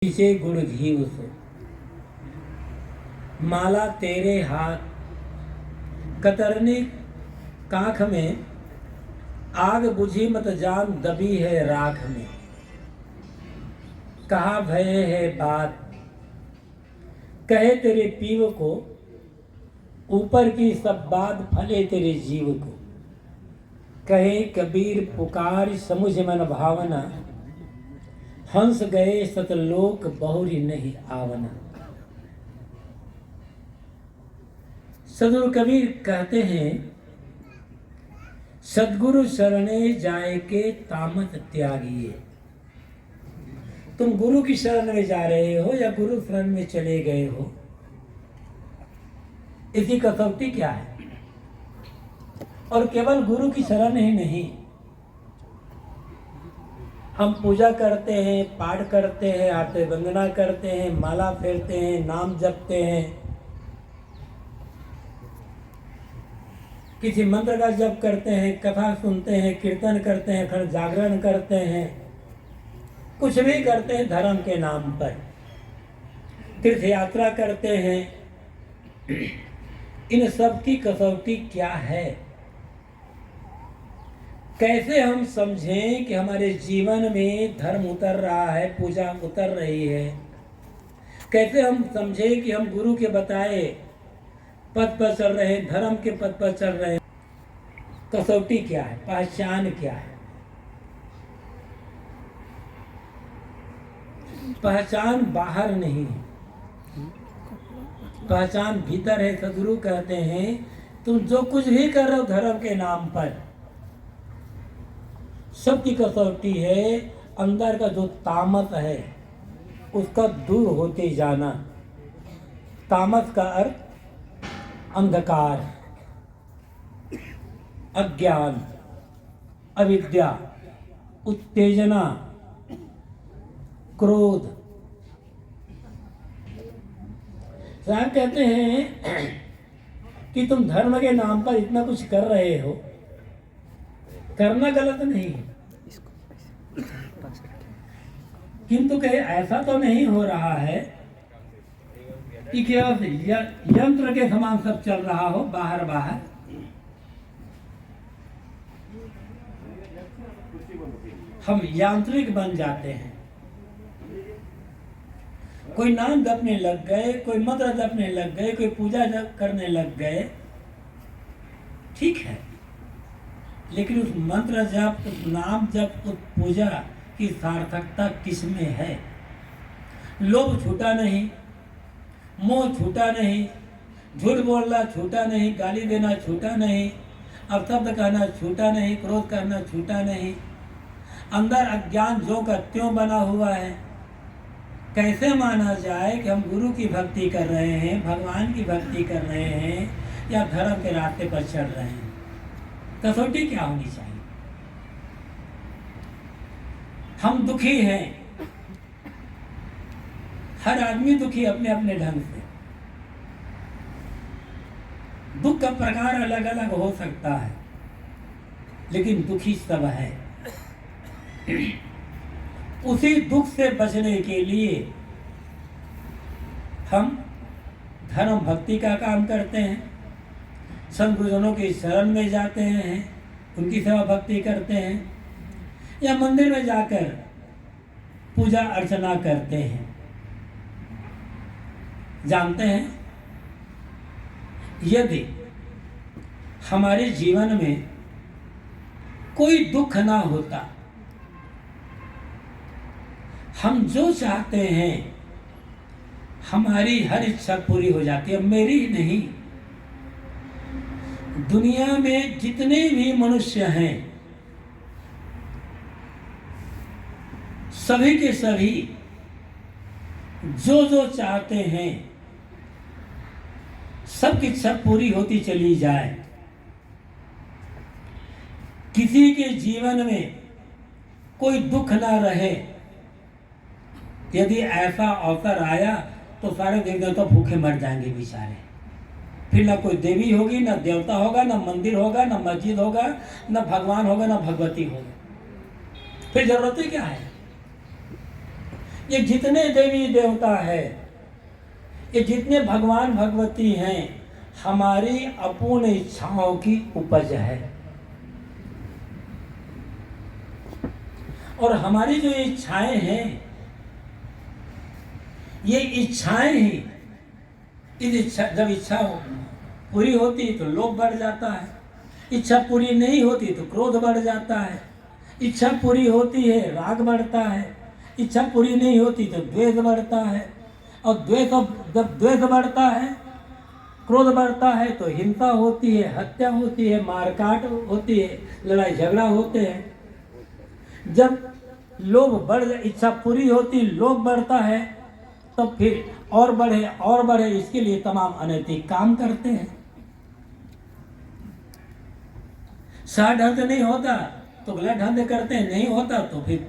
पीछे गुड़ घी उसे माला तेरे हाथ कतरनी काख में आग बुझी मत जान दबी है राख में। कहा भय है बात कहे तेरे पीव को ऊपर की सब बात फले तेरे जीव को। कहे कबीर पुकार समुझ मन भावना हंस गए सतलोक बहुरी नहीं आवना। सदगुरु कबीर कहते हैं सदगुरु शरणे जाए के तामत त्यागिए। तुम गुरु की शरण में जा रहे हो या गुरु शरण में चले गए हो, इसकी कसौटी क्या है? और केवल गुरु की शरण ही नहीं, हम पूजा करते हैं, पाठ करते हैं, आरती वंदना करते हैं, माला फेरते हैं, नाम जपते हैं, किसी मंत्र का जप करते हैं, कथा सुनते हैं, कीर्तन करते हैं, फिर जागरण करते हैं, कुछ भी करते हैं धर्म के नाम पर, तीर्थ यात्रा करते हैं। इन सब की कसौटी क्या है? कैसे हम समझें कि हमारे जीवन में धर्म उतर रहा है, पूजा उतर रही है? कैसे हम समझें कि हम गुरु के बताए पद पर चल रहे हैं, धर्म के पद पर चल रहे हैं? कसौटी क्या है? पहचान क्या है? पहचान बाहर नहीं है, पहचान भीतर है। सदगुरु कहते हैं तुम जो कुछ भी कर रहे हो धर्म के नाम पर, सबकी कसौटी है अंदर का जो तामस है उसका दूर होते जाना। तामस का अर्थ अंधकार, अज्ञान, अविद्या, उत्तेजना, क्रोध। साहब कहते हैं कि तुम धर्म के नाम पर इतना कुछ कर रहे हो, करना गलत नहीं है, किंतु कहे ऐसा तो नहीं हो रहा है कि केवल यंत्र के समान सब चल रहा हो बाहर बाहर। हम यांत्रिक बन जाते हैं, कोई नाम जपने लग गए, कोई मंत्र जपने लग गए, कोई पूजा जप करने लग गए, ठीक है, लेकिन उस मंत्र जप, उस नाम जप, उस पूजा की सार्थकता किसमें है? लोभ छूटा नहीं, मोह छूटा नहीं, झूठ बोलना छूटा नहीं, गाली देना छूटा नहीं, अपशब्द कहना छूटा नहीं, क्रोध करना छूटा नहीं, अंदर अज्ञान जो का त्यों बना हुआ है। कैसे माना जाए कि हम गुरु की भक्ति कर रहे हैं, भगवान की भक्ति कर रहे हैं या धर्म के रास्ते पर चल रहे हैं? कसौटी क्या होनी चाहिए? हम दुखी हैं, हर आदमी दुखी अपने अपने ढंग से। दुख का प्रकार अलग अलग हो सकता है, लेकिन दुखी सब है। उसी दुख से बचने के लिए हम धर्म भक्ति का काम करते हैं, संत गुरुजनों की शरण में जाते हैं, उनकी सेवा भक्ति करते हैं, या मंदिर में जाकर पूजा अर्चना करते हैं। जानते हैं, यदि हमारे जीवन में कोई दुख ना होता, हम जो चाहते हैं हमारी हर इच्छा पूरी हो जाती है। मेरी ही नहीं, दुनिया में जितने भी मनुष्य हैं सभी के सभी जो जो चाहते हैं सबकी इच्छा पूरी होती चली जाए। किसी के जीवन में कोई दुख ना रहे, यदि ऐसा अवसर आया तो सारे देवी देवता भूखे मर जाएंगे बेचारे। फिर ना कोई देवी होगी, ना देवता होगा, ना मंदिर होगा, ना मस्जिद होगा, ना भगवान होगा, ना भगवती होगा। फिर जरूरत ही क्या है? ये जितने देवी देवता है, ये जितने भगवान भगवती हैं, हमारी अपूर्ण इच्छाओं की उपज है। और हमारी जो इच्छाएं हैं, ये इच्छाएं ही, जब इच्छा पूरी होती तो लोभ बढ़ जाता है, इच्छा पूरी नहीं होती तो क्रोध बढ़ जाता है, इच्छा पूरी होती है राग बढ़ता है, इच्छा पूरी नहीं होती तो द्वेष बढ़ता है, और जब द्वेष बढ़ता है, क्रोध बढ़ता है तो हिंसा होती है, हत्या होती है, मारकाट होती है, लड़ाई झगड़ा होते हैं। जब लोभ इच्छा पूरी होती, लोभ बढ़ता है, तो फिर और बढ़े, इसके लिए तमाम अनैतिक काम करते हैं। सही ढंग से नहीं होता तो गलत ढंग से करते हैं, नहीं होता तो फिर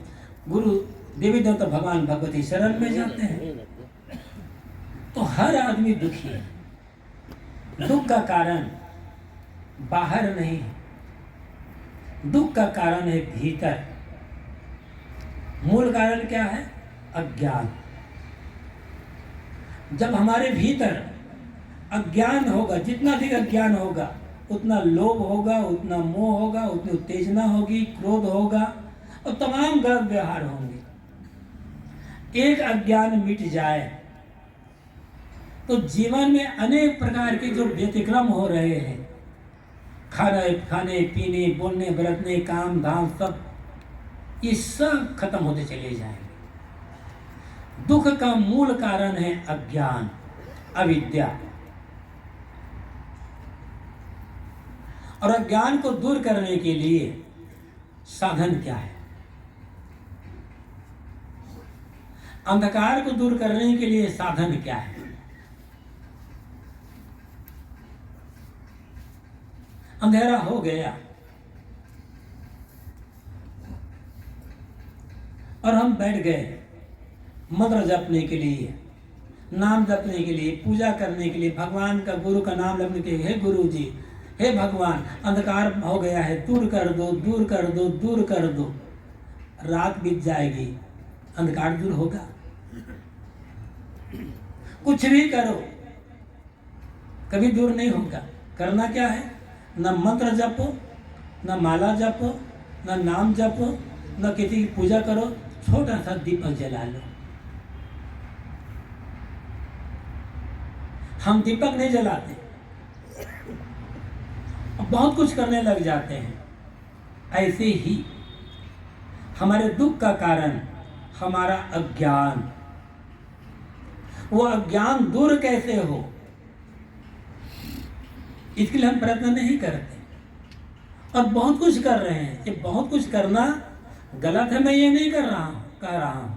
गुरु देवी देवता भगवान भगवती शरण में जाते हैं। तो हर आदमी दुखी है। दुख का कारण बाहर नहीं है, दुख का कारण है भीतर। मूल कारण क्या है? अज्ञान। जब हमारे भीतर अज्ञान होगा, जितना अधिक अज्ञान होगा उतना लोभ होगा, उतना मोह होगा, उतनी उत्तेजना होगी, क्रोध होगा और तमाम गलत व्यवहार होंगे। एक अज्ञान मिट जाए तो जीवन में अनेक प्रकार के जो व्यतिक्रम हो रहे हैं, खाने पीने, बोलने, बरतने, काम धाम, सब ये सब खत्म होते चले जाएंगे। दुख का मूल कारण है अज्ञान, अविद्या। और अज्ञान को दूर करने के लिए साधन क्या है? अंधकार को दूर करने के लिए साधन क्या है? अंधेरा हो गया और हम बैठ गए मंत्र जपने के लिए, नाम जपने के लिए, पूजा करने के लिए, भगवान का, गुरु का नाम लेने के लिए। हे गुरु जी, हे भगवान, अंधकार हो गया है, दूर कर दो, दूर कर दो, दूर कर दो। रात बीत जाएगी, अंधकार दूर होगा? कुछ भी करो, कभी दूर नहीं होगा। करना क्या है? न मंत्र जपो, न माला जपो, न नाम जपो, न किसी की पूजा करो, छोटा सा दीपक जला लो। हम दीपक नहीं जलाते, बहुत कुछ करने लग जाते हैं। ऐसे ही हमारे दुख का कारण हमारा अज्ञान। वो अज्ञान दूर कैसे हो, इसके लिए हम प्रयत्न नहीं करते और बहुत कुछ कर रहे हैं। ये बहुत कुछ करना गलत है, मैं ये नहीं कह रहा हूं,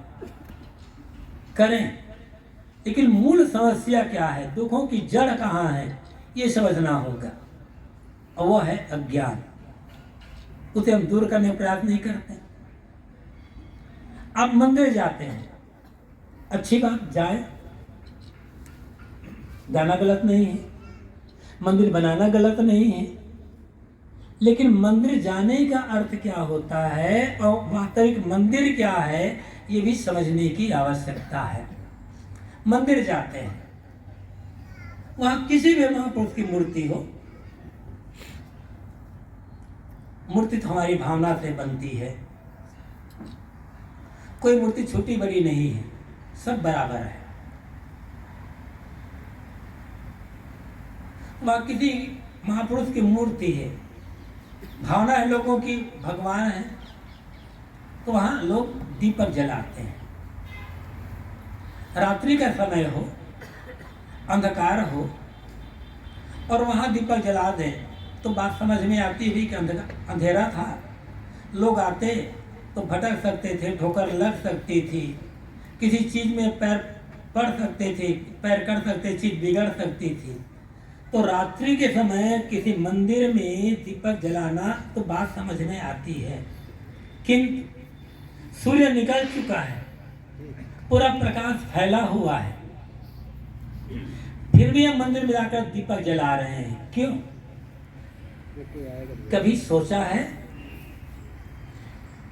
करें, लेकिन मूल समस्या क्या है, दुखों की जड़ कहाँ है, ये समझना होगा। और वो है अज्ञान। उसे हम दूर करने का प्रयास नहीं करते। आप मंदिर जाते हैं, अच्छी बात, जाए, जाना गलत नहीं है, मंदिर बनाना गलत नहीं है, लेकिन मंदिर जाने का अर्थ क्या होता है और वास्तविक मंदिर क्या है, ये भी समझने की आवश्यकता है। मंदिर जाते हैं, वहां किसी भी महापुरुष की मूर्ति हो, मूर्ति तो हमारी भावना से बनती है, कोई मूर्ति छोटी बड़ी नहीं है, सब बराबर है। वहां किसी महापुरुष की मूर्ति है, भावना है लोगों की भगवान है, तो वहां लोग दीपक जलाते हैं। रात्रि का समय हो, अंधकार हो और वहां दीपक जला दें तो बात समझ में आती भी कि अंधेरा था, लोग आते तो भटक सकते थे, ठोकर लग सकती थी, किसी चीज में पैर पड़ सकते थे, पैर कर सकते, चीज बिगड़ सकती थी। तो रात्रि के समय किसी मंदिर में दीपक जलाना तो बात समझ में आती है, किंतु सूर्य निकल चुका है, पूरा प्रकाश फैला हुआ है, फिर भी हम मंदिर में जाकर दीपक जला रहे हैं। क्यों? कभी सोचा है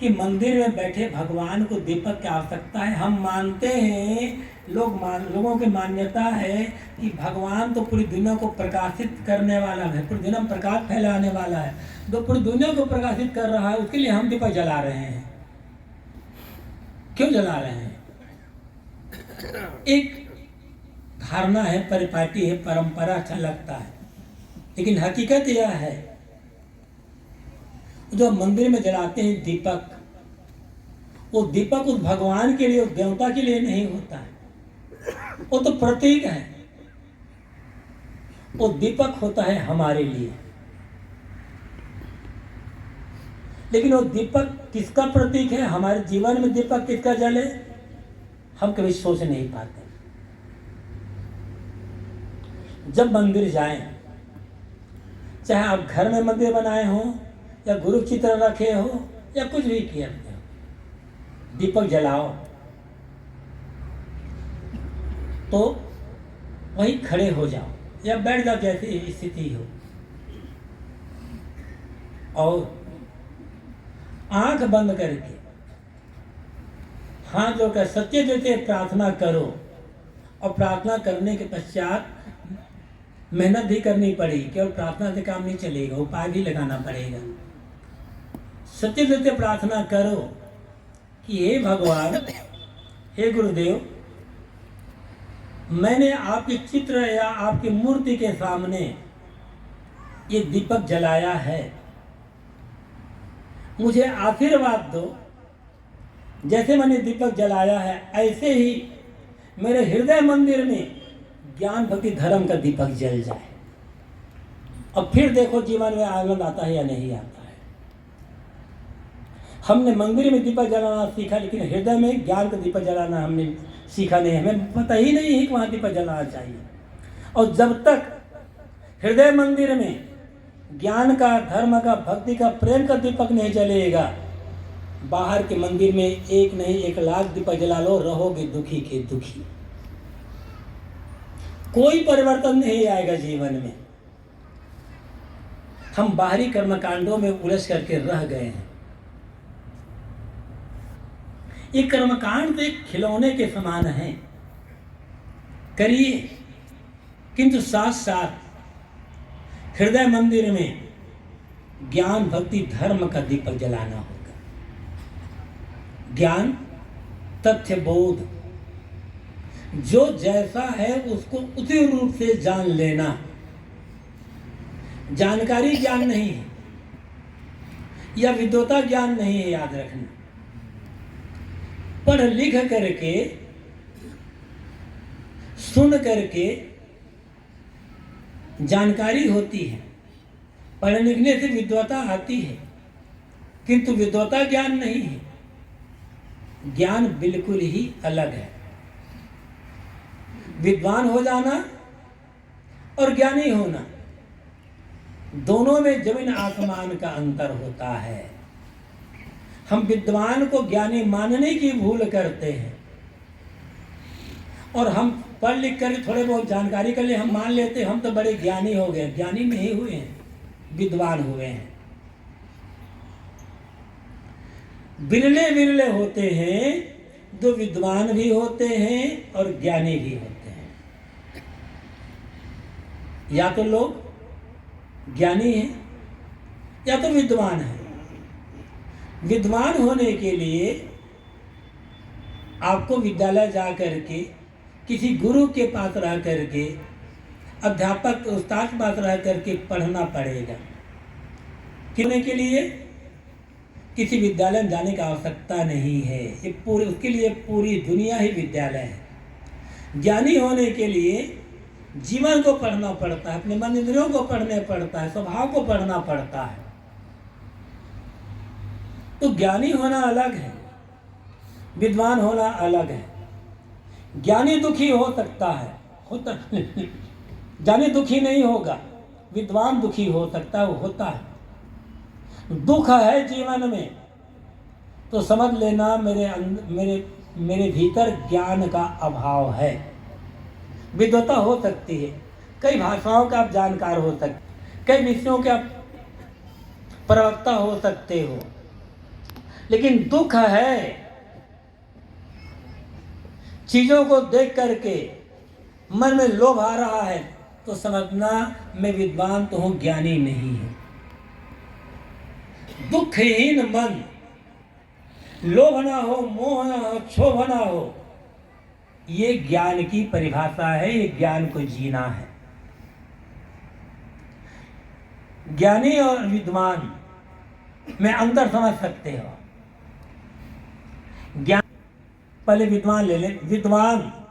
कि मंदिर में बैठे भगवान को दीपक की आवश्यकता है। हम मानते हैं, लोगों की मान्यता है कि भगवान तो पूरी दुनिया को प्रकाशित करने वाला है, पूरी दुनिया में प्रकाश फैलाने वाला है, जो पूरी दुनिया को प्रकाशित कर रहा है, उसके लिए हम दीपक जला रहे हैं। क्यों जला रहे हैं? एक धारणा है, परिपाटी है, परंपरा, अच्छा लगता है, लेकिन हकीकत यह है जो मंदिर में जलाते हैं दीपक, वो दीपक उस भगवान के लिए, उस देवता के लिए नहीं होता है, वो तो प्रतीक है। वो दीपक होता है हमारे लिए। लेकिन वो दीपक किसका प्रतीक है? हमारे जीवन में दीपक किसका जले, हम कभी सोच नहीं पाते। जब मंदिर जाएं, चाहे आप घर में मंदिर बनाए हो या गुरु चित्र रखे हो या कुछ भी किया हो, दीपक जलाओ तो वहीं खड़े हो जाओ या बैठ जाओ, जैसी स्थिति हो, और आंख बंद करके हाथ जोड़कर सत्य देते प्रार्थना करो। और प्रार्थना करने के पश्चात मेहनत भी करनी पड़ेगी, केवल प्रार्थना से काम नहीं चलेगा, उपाय भी लगाना पड़ेगा। सत्य देते प्रार्थना करो कि हे भगवान, हे गुरुदेव, मैंने आपके चित्र या आपकी मूर्ति के सामने ये दीपक जलाया है, मुझे आशीर्वाद दो। जैसे मैंने दीपक जलाया है ऐसे ही मेरे हृदय मंदिर में ज्ञान भक्ति धर्म का दीपक जल जाए। अब फिर देखो जीवन में आनंद आता है या नहीं आता है। हमने मंदिर में दीपक जलाना सीखा, लेकिन हृदय में ज्ञान का दीपक जलाना हमने सीखा नहीं। हमें पता ही नहीं है कि वहाँ दीपक जलाना चाहिए। और जब तक हृदय मंदिर में ज्ञान का, धर्म का, भक्ति का, प्रेम का दीपक नहीं जलेगा, बाहर के मंदिर में एक नहीं 1,00,000 दीपक जला लो, रहोगे दुखी के दुखी। कोई परिवर्तन नहीं आएगा जीवन में। हम बाहरी कर्मकांडों में उलझ करके रह गए हैं। ये कर्मकांड तो एक खिलौने के समान है, करिए, किंतु साथ साथ हृदय मंदिर में ज्ञान भक्ति धर्म का दीपक जलाना होगा। ज्ञान, तथ्य, बोध, जो जैसा है उसको उसी रूप से जान लेना। जानकारी ज्ञान नहीं है या विद्वता ज्ञान नहीं है, याद रखना। पढ़ लिख करके, सुन करके जानकारी होती है, पढ़ लिखने से विद्वता आती है, किंतु विद्वता ज्ञान नहीं है। ज्ञान बिल्कुल ही अलग है। विद्वान हो जाना और ज्ञानी होना, दोनों में जमीन आसमान का अंतर होता है। हम विद्वान को ज्ञानी मानने की भूल करते हैं, और हम पढ़ लिख कर थोड़े बहुत जानकारी कर ले, हम मान लेते हैं हम तो बड़े ज्ञानी हो गए। ज्ञानी नहीं हुए हैं, विद्वान हुए हैं। बिरले बिरले होते हैं जो विद्वान भी होते हैं और ज्ञानी भी होते हैं। या तो लोग ज्ञानी हैं या तो विद्वान हैं। विद्वान होने के लिए आपको विद्यालय जा करके, किसी गुरु के पास रह करके, अध्यापक उस्ताद के पास रह करके पढ़ना पड़ेगा। कितने के लिए किसी विद्यालय में जाने की आवश्यकता नहीं है। ये पूरी, उसके लिए पूरी दुनिया ही विद्यालय है। ज्ञानी होने के लिए जीवन को पढ़ना पड़ता है, अपने मन इंद्रियों को पढ़ना पड़ता है, स्वभाव को पढ़ना पड़ता है। तो ज्ञानी होना अलग है, विद्वान होना अलग है। ज्ञानी दुखी हो सकता है, होता ज्ञानी दुखी नहीं होगा, विद्वान दुखी हो सकता है, वो होता है। दुख है जीवन में तो समझ लेना मेरे भीतर ज्ञान का अभाव है। विद्वता हो सकती है, कई भाषाओं का आप जानकार हो सकते, कई विषयों के आप प्रवक्ता हो सकते हो, लेकिन दुख है चीजों को देख करके मन में लोभ आ रहा है तो समझना मैं विद्वान तो हूं, ज्ञानी नहीं हूं। दुखहीन मन, लोभ ना हो, मोह ना हो, क्षोभ ना हो, ये ज्ञान की परिभाषा है, ये ज्ञान को जीना है। ज्ञानी और विद्वान में अंतर समझ सकते हो। ज्ञान, पहले विद्वान ले ले। विद्वान